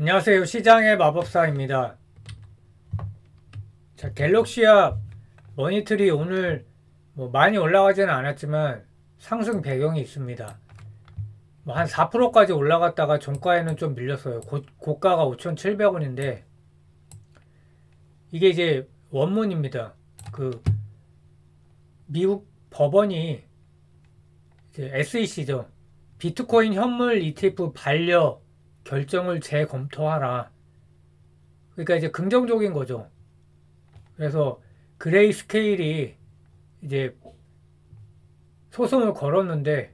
안녕하세요. 시장의 마법사입니다. 자, 갤럭시아 머니트리 오늘 뭐 많이 올라가지는 않았지만 상승 배경이 있습니다. 뭐 한 4%까지 올라갔다가 종가에는 좀 밀렸어요. 고가가 5,700원인데 이게 이제 원문입니다. 그 미국 법원이 이제 SEC죠. 비트코인 현물 ETF 반려 결정을 재검토하라. 그러니까 이제 긍정적인 거죠. 그래서 그레이스케일이 이제 소송을 걸었는데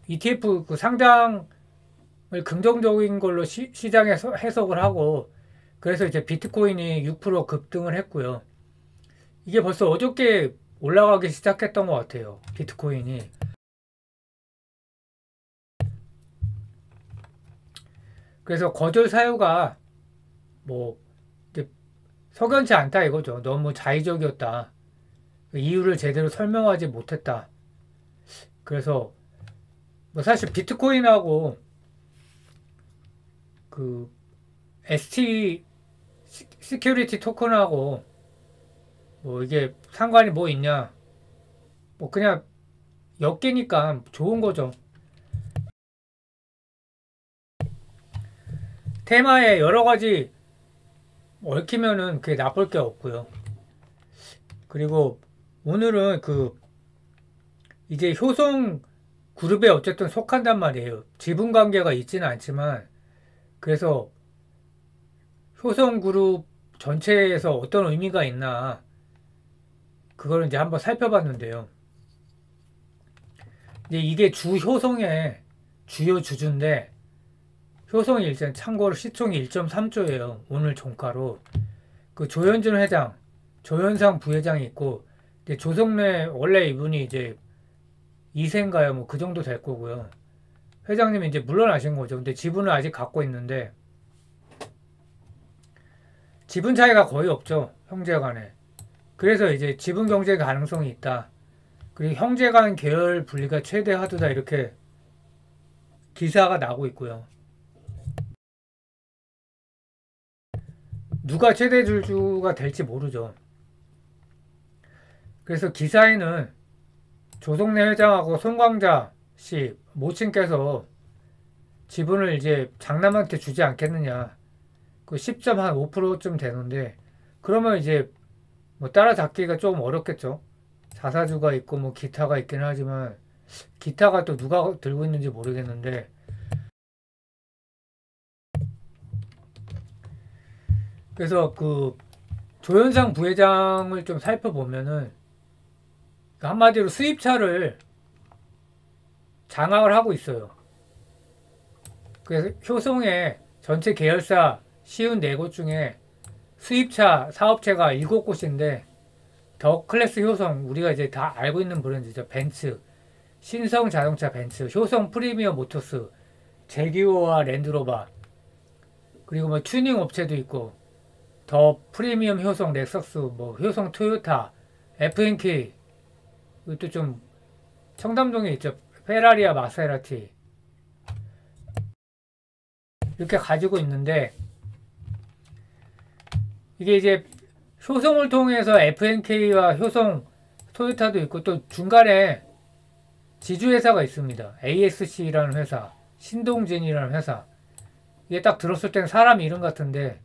ETF 그 상장을 긍정적인 걸로 시장에서 해석을 하고 그래서 이제 비트코인이 6% 급등을 했고요. 이게 벌써 어저께 올라가기 시작했던 것 같아요. 비트코인이. 그래서 거절 사유가 뭐 석연치 않다 이거죠. 너무 자의적이었다. 이유를 제대로 설명하지 못했다. 그래서 뭐 사실 비트코인하고 그 ST 시큐리티 토큰하고 뭐 이게 상관이 뭐 있냐? 뭐 그냥 엮이니까 좋은 거죠. 테마에 여러 가지 얽히면은 그게 나쁠 게 없고요. 그리고 오늘은 그 이제 효성 그룹에 어쨌든 속한단 말이에요. 지분 관계가 있지는 않지만 그래서 효성 그룹 전체에서 어떤 의미가 있나 그걸 이제 한번 살펴봤는데요. 이제 이게 주 효성의 주요 주주인데 효성이 일단 참고로 시총이 1.3조예요. 오늘 종가로. 그 조현준 회장, 조현상 부회장이 있고 이제 조성래 원래 이분이 이제 2세인가요? 뭐 그 정도 될 거고요. 회장님이 이제 물러나신 거죠. 근데 지분을 아직 갖고 있는데 지분 차이가 거의 없죠. 형제간에. 그래서 이제 지분 경제 가능성이 있다. 그리고 형제간 계열 분리가 최대 하도다 이렇게 기사가 나고 있고요. 누가 최대 주주가 될지 모르죠. 그래서 기사에는 조성래 회장하고 송광자 씨 모친께서 지분을 이제 장남한테 주지 않겠느냐. 그 10.5%쯤 되는데 그러면 이제 뭐 따라잡기가 조금 어렵겠죠. 자사주가 있고 뭐 기타가 있긴 하지만 기타가 또 누가 들고 있는지 모르겠는데 그래서 그 조현상 부회장을 좀 살펴보면은 한마디로 수입차를 장악을 하고 있어요. 그래서 효성의 전체 계열사 54곳 중에 수입차 사업체가 7곳인데 더 클래스 효성 우리가 이제 다 알고 있는 브랜드죠. 벤츠, 신성 자동차 벤츠, 효성 프리미엄 모터스, 제기어와 랜드로버 그리고 뭐 튜닝 업체도 있고 더 프리미엄 효성 넥서스 뭐 효성 토요타 FNK 이것도 좀 청담동에 있죠. 페라리아 마세라티 이렇게 가지고 있는데 이게 이제 효성을 통해서 FNK와 효성 토요타도 있고 또 중간에 지주회사가 있습니다. ASC라는 회사, 신동진이라는 회사. 이게 딱 들었을 땐 사람 이름 같은데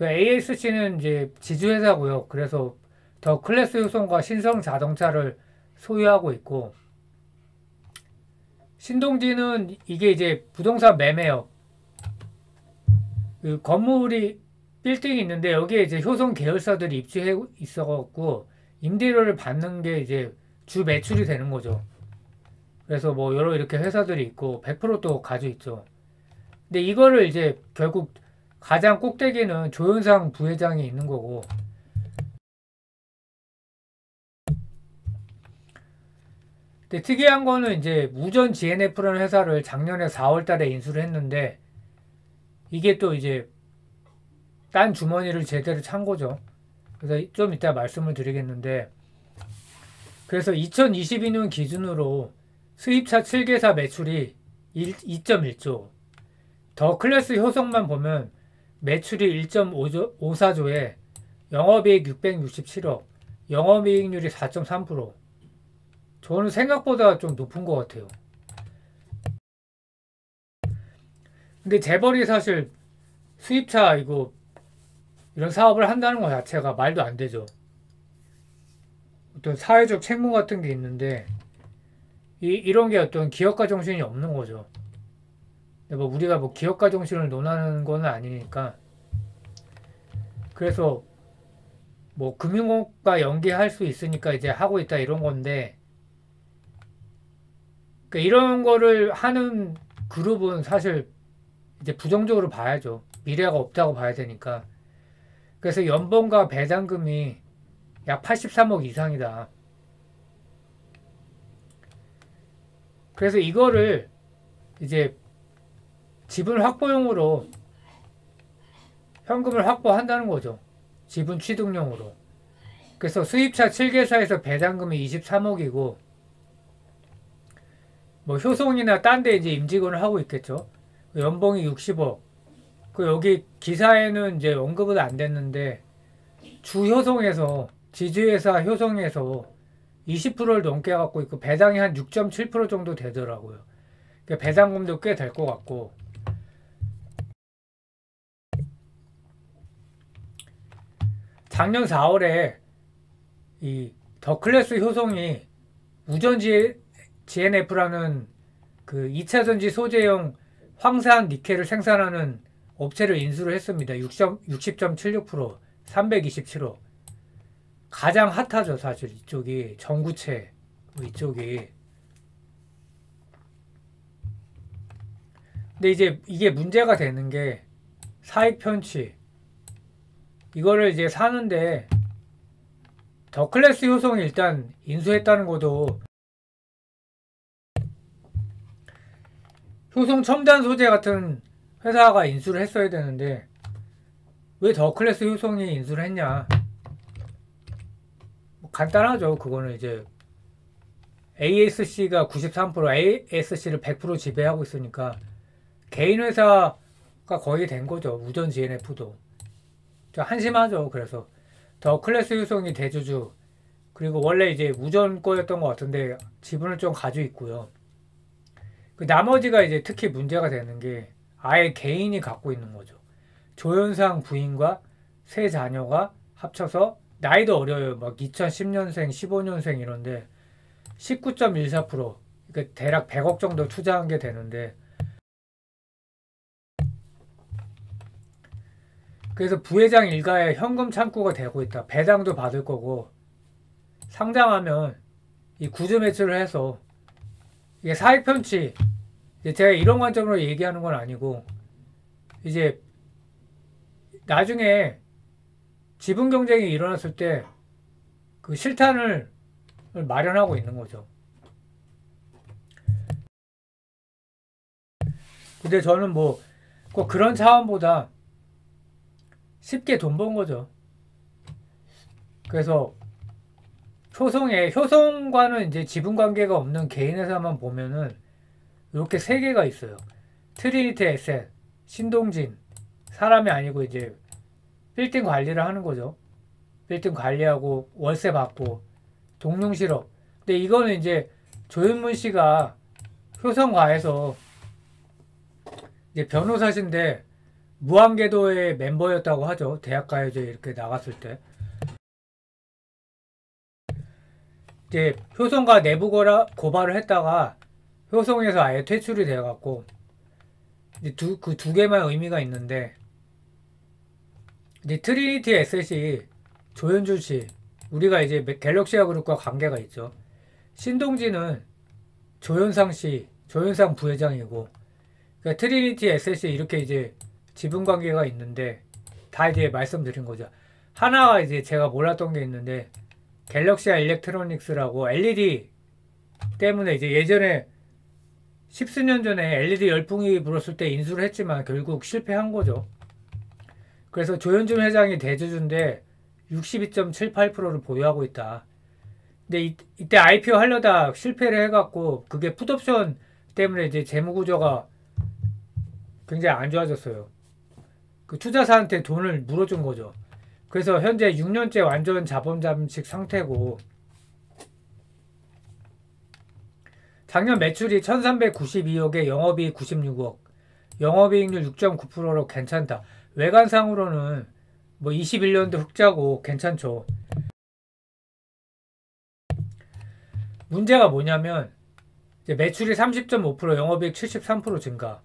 그 ASC는 이제 지주회사고요. 그래서 더 클래스 효성과 신성 자동차를 소유하고 있고 신동진은 이게 이제 부동산 매매업 그 건물이 빌딩이 있는데 여기에 이제 효성 계열사들이 입주해 있어갖고 임대료를 받는 게 이제 주 매출이 되는 거죠. 그래서 뭐 여러 이렇게 회사들이 있고 100%또 가지고 있죠. 근데 이거를 이제 결국 가장 꼭대기는 조현상 부회장이 있는 거고 근데 특이한 거는 이제 우전 GNF라는 회사를 작년에 4월 달에 인수를 했는데 이게 또 이제 딴 주머니를 제대로 찬 거죠. 그래서 좀 이따 말씀을 드리겠는데 그래서 2022년 기준으로 수입차 7개사 매출이 2.1조 더 클래스 효성만 보면 매출이 1.54조에 영업이익 667억, 영업이익률이 4.3%. 저는 생각보다 좀 높은 것 같아요. 근데 재벌이 사실 수입차 이런 사업을 한다는 것 자체가 말도 안 되죠. 어떤 사회적 책무 같은 게 있는데 이런 게 어떤 기업가 정신이 없는 거죠. 뭐 우리가 뭐 기업가 정신을 논하는 건 아니니까. 그래서 뭐 금융업과 연계할 수 있으니까 이제 하고 있다 이런 건데, 그러니까 이런 거를 하는 그룹은 사실 이제 부정적으로 봐야죠. 미래가 없다고 봐야 되니까. 그래서 연봉과 배당금이 약 83억 이상이다. 그래서 이거를 이제 지분 확보용으로 현금을 확보한다는 거죠. 지분 취득용으로. 그래서 수입차 7개사에서 배당금이 23억이고, 뭐 효송이나 딴 데 이제 임직원을 하고 있겠죠. 연봉이 60억. 그 여기 기사에는 이제 언급은 안 됐는데, 주 효송에서, 지주회사 효송에서 20%를 넘게 갖고 있고, 배당이 한 6.7% 정도 되더라고요. 그러니까 배당금도 꽤 될 것 같고. 작년 4월에 이 더클래스 효성이 우전지 GNF라는 그 2차전지 소재용 황산 니켈을 생산하는 업체를 인수를 했습니다. 60.76%, 327억. 가장 핫하죠, 사실 이쪽이. 전구체 이쪽이. 근데 이제 이게 문제가 되는 게 사익 편취. 이거를 이제 사는데 더클래스 효성이 일단 인수했다는 것도 효성 첨단 소재 같은 회사가 인수를 했어야 되는데 왜 더클래스 효성이 인수를 했냐. 뭐 간단하죠. 그거는 이제 ASC가 93%, ASC를 100% 지배하고 있으니까 개인 회사가 거의 된 거죠. 우전 GNF도. 한심하죠. 그래서 더클래스 효성이 대주주, 그리고 원래 이제 우전 거였던 것 같은데 지분을 좀 가지고 있고요. 그 나머지가 이제 특히 문제가 되는 게 아예 개인이 갖고 있는 거죠. 조현상 부인과 세 자녀가 합쳐서 나이도 어려요. 막 2010년생, 15년생 이런데 19.14%, 그러니까 대략 100억 정도 투자한 게 되는데, 그래서 부회장 일가에 현금 창구가 되고 있다. 배당도 받을 거고, 상장하면 이 구조 매출을 해서 이게 사익 편취, 제가 이런 관점으로 얘기하는 건 아니고 이제 나중에 지분 경쟁이 일어났을 때 그 실탄을 마련하고 있는 거죠. 근데 저는 뭐 꼭 그런 차원보다 쉽게 돈 번 거죠. 그래서 효성과는 이제 지분 관계가 없는 개인 회사만 보면은 이렇게 세 개가 있어요. 트리니티 에셋, 신동진, 사람이 아니고 이제 빌딩 관리를 하는 거죠. 빌딩 관리하고 월세 받고 동룡실업. 근데 이거는 이제 조윤문 씨가 효성과에서 이제 변호사신데 무한궤도의 멤버였다고 하죠. 대학가요제 이렇게 나갔을 때. 이제 효성과 내부 고발을 했다가 효성에서 아예 퇴출이 되어갖고 이제 그 두 개만 의미가 있는데, 이제 트리니티 에셋이 조현준 씨, 우리가 이제 갤럭시아 그룹과 관계가 있죠. 신동진은 조현상 씨, 조현상 부회장이고, 그러니까 트리니티 에셋이 이렇게 이제 지분 관계가 있는데 다 이제 말씀드린 거죠. 하나가 이제 제가 몰랐던 게 있는데 갤럭시아 일렉트로닉스라고 LED 때문에 이제 예전에 십수년 전에 LED 열풍이 불었을 때 인수를 했지만 결국 실패한 거죠. 그래서 조현준 회장이 대주주인데 62.78%를 보유하고 있다. 근데 이때 IPO 하려다 실패를 해갖고 그게 풋옵션 때문에 이제 재무구조가 굉장히 안 좋아졌어요. 그 투자사한테 돈을 물어준 거죠. 그래서 현재 6년째 완전 자본 잠식 상태고, 작년 매출이 1392억에 영업이익 96억, 영업이익률 6.9%로 괜찮다. 외관상으로는 뭐 21년도 흑자고 괜찮죠. 문제가 뭐냐면 이제 매출이 30.5%, 영업이익 73% 증가.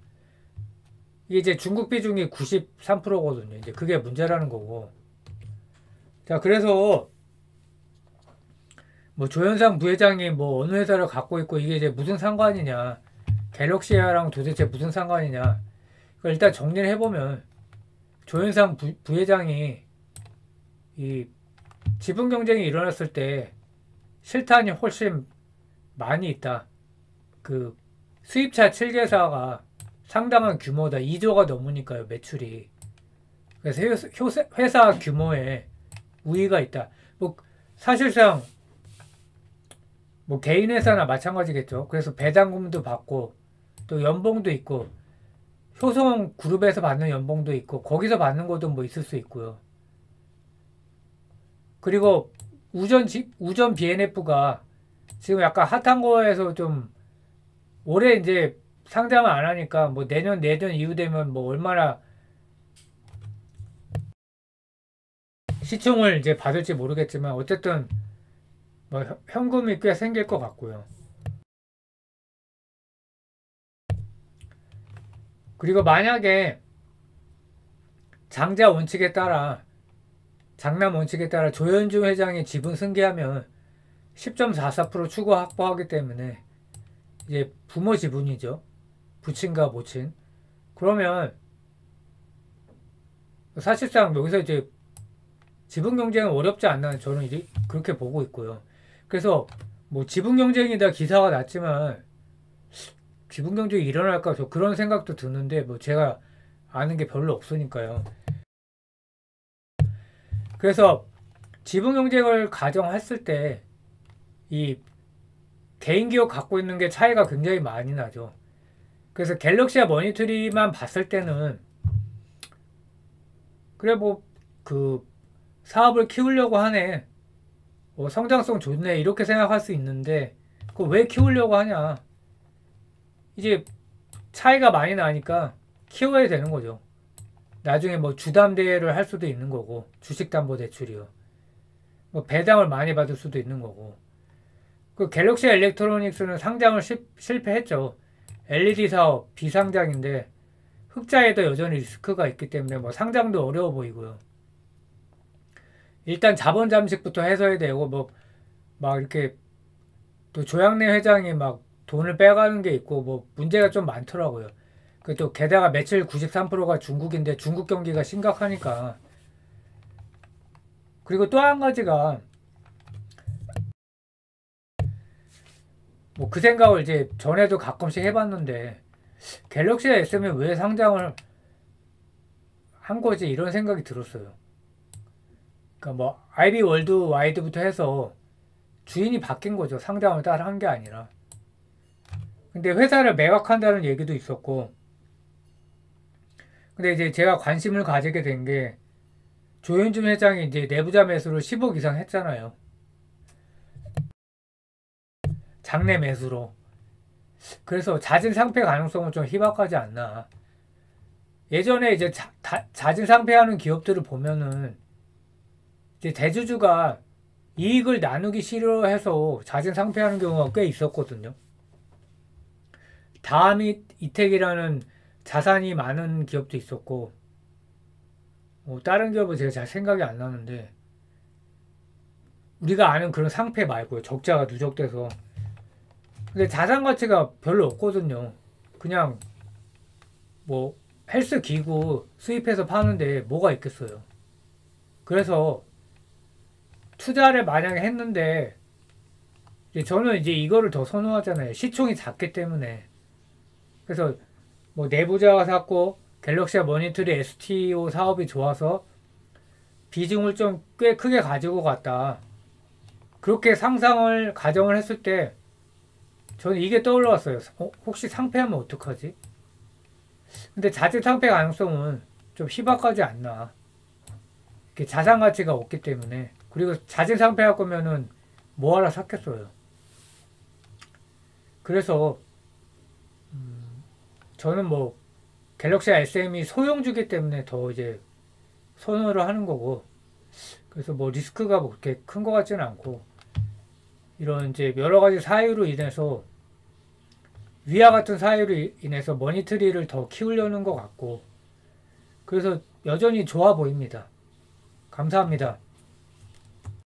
이게 이제 중국 비중이 93%거든요. 이제 그게 문제라는 거고. 자, 그래서 뭐 조현상 부회장이 뭐 어느 회사를 갖고 있고 이게 이제 무슨 상관이냐, 갤럭시아랑 도대체 무슨 상관이냐. 일단 정리를 해보면 조현상 부회장이 이 지분 경쟁이 일어났을 때 실탄이 훨씬 많이 있다. 그 수입차 7개사가 상당한 규모다. 2조가 넘으니까요, 매출이. 그래서 회사 규모에 우위가 있다. 뭐 사실상 뭐 개인 회사나 마찬가지겠죠. 그래서 배당금도 받고 또 연봉도 있고 효성 그룹에서 받는 연봉도 있고 거기서 받는 것도 뭐 있을 수 있고요. 그리고 우전 BNF가 지금 약간 핫한 거에서 좀 올해 이제 상장을 안 하니까 뭐 내년 이후 되면 뭐 얼마나 시총을 이제 받을지 모르겠지만 어쨌든 뭐 현금이 꽤 생길 것 같고요. 그리고 만약에 장자 원칙에 따라 장남 원칙에 따라 조현중 회장이 지분 승계하면 10.44% 추가 확보하기 때문에 이제 부모 지분이죠. 부친과 모친. 그러면 사실상 여기서 이제 지분 경쟁은 어렵지 않나 저는 이제 그렇게 보고 있고요. 그래서 뭐 지분 경쟁이다 기사가 났지만 지분 경쟁이 일어날까 저 그런 생각도 드는데 뭐 제가 아는 게 별로 없으니까요. 그래서 지분 경쟁을 가정했을 때 이 개인 기업 갖고 있는 게 차이가 굉장히 많이 나죠. 그래서 갤럭시와 머니터리만 봤을 때는 그래 뭐 그 사업을 키우려고 하네, 성장성 좋네 이렇게 생각할 수 있는데 그 왜 키우려고 하냐, 이제 차이가 많이 나니까 키워야 되는 거죠. 나중에 뭐 주담대를 할 수도 있는 거고 주식담보대출이요. 뭐 배당을 많이 받을 수도 있는 거고. 그 갤럭시 일렉트로닉스는 상장을 실패했죠. LED 사업 비상장인데 흑자에도 여전히 리스크가 있기 때문에 뭐 상장도 어려워 보이고요. 일단 자본 잠식부터 해서야 되고 뭐 막 이렇게 또 조양래 회장이 막 돈을 빼가는 게 있고 뭐 문제가 좀 많더라고요. 그 또 게다가 매출 93%가 중국인데 중국 경기가 심각하니까. 그리고 또 한 가지가 뭐 그 생각을 이제 전에도 가끔씩 해봤는데 갤럭시가 있으면 왜 상장을 한 거지 이런 생각이 들었어요. 그러니까 뭐 IB 월드와이드부터 해서 주인이 바뀐 거죠. 상장을 따라 한 게 아니라. 근데 회사를 매각한다는 얘기도 있었고, 근데 이제 제가 관심을 가지게 된 게 조현준 회장이 이제 내부자 매수를 10억 이상 했잖아요. 장내 매수로. 그래서 잦은 상패 가능성은 좀 희박하지 않나. 예전에 이제 잦은 상패하는 기업들을 보면은 이제 대주주가 이익을 나누기 싫어해서 잦은 상패하는 경우가 꽤 있었거든요. 다음이 이택이라는 자산이 많은 기업도 있었고, 다른 기업은 제가 잘 생각이 안 나는데, 우리가 아는 그런 상패 말고요. 적자가 누적돼서. 근데 자산 가치가 별로 없거든요. 그냥 뭐 헬스 기구 수입해서 파는데 뭐가 있겠어요. 그래서 투자를 만약에 했는데 저는 이제 이거를 더 선호하잖아요. 시총이 작기 때문에. 그래서 뭐 내부자가 샀고 갤럭시와 머니터리 STO 사업이 좋아서 비중을 좀 꽤 크게 가지고 갔다. 그렇게 상상을 가정을 했을 때 저는 이게 떠올라왔어요. 혹시 상패하면 어떡하지? 근데 자체 상패 가능성은 좀 희박하지 않나. 이렇게 자산 가치가 없기 때문에. 그리고 자체 상패할 거면은 뭐하러 샀겠어요. 그래서 저는 뭐 갤럭시 SM이 소형주기 때문에 더 이제 선호를 하는 거고, 그래서 뭐 리스크가 뭐 그렇게 큰 것 같지는 않고, 이런 이제 여러 가지 사유로 인해서, 위와 같은 사유로 인해서 머니트리를 더 키우려는 것 같고, 그래서 여전히 좋아 보입니다. 감사합니다.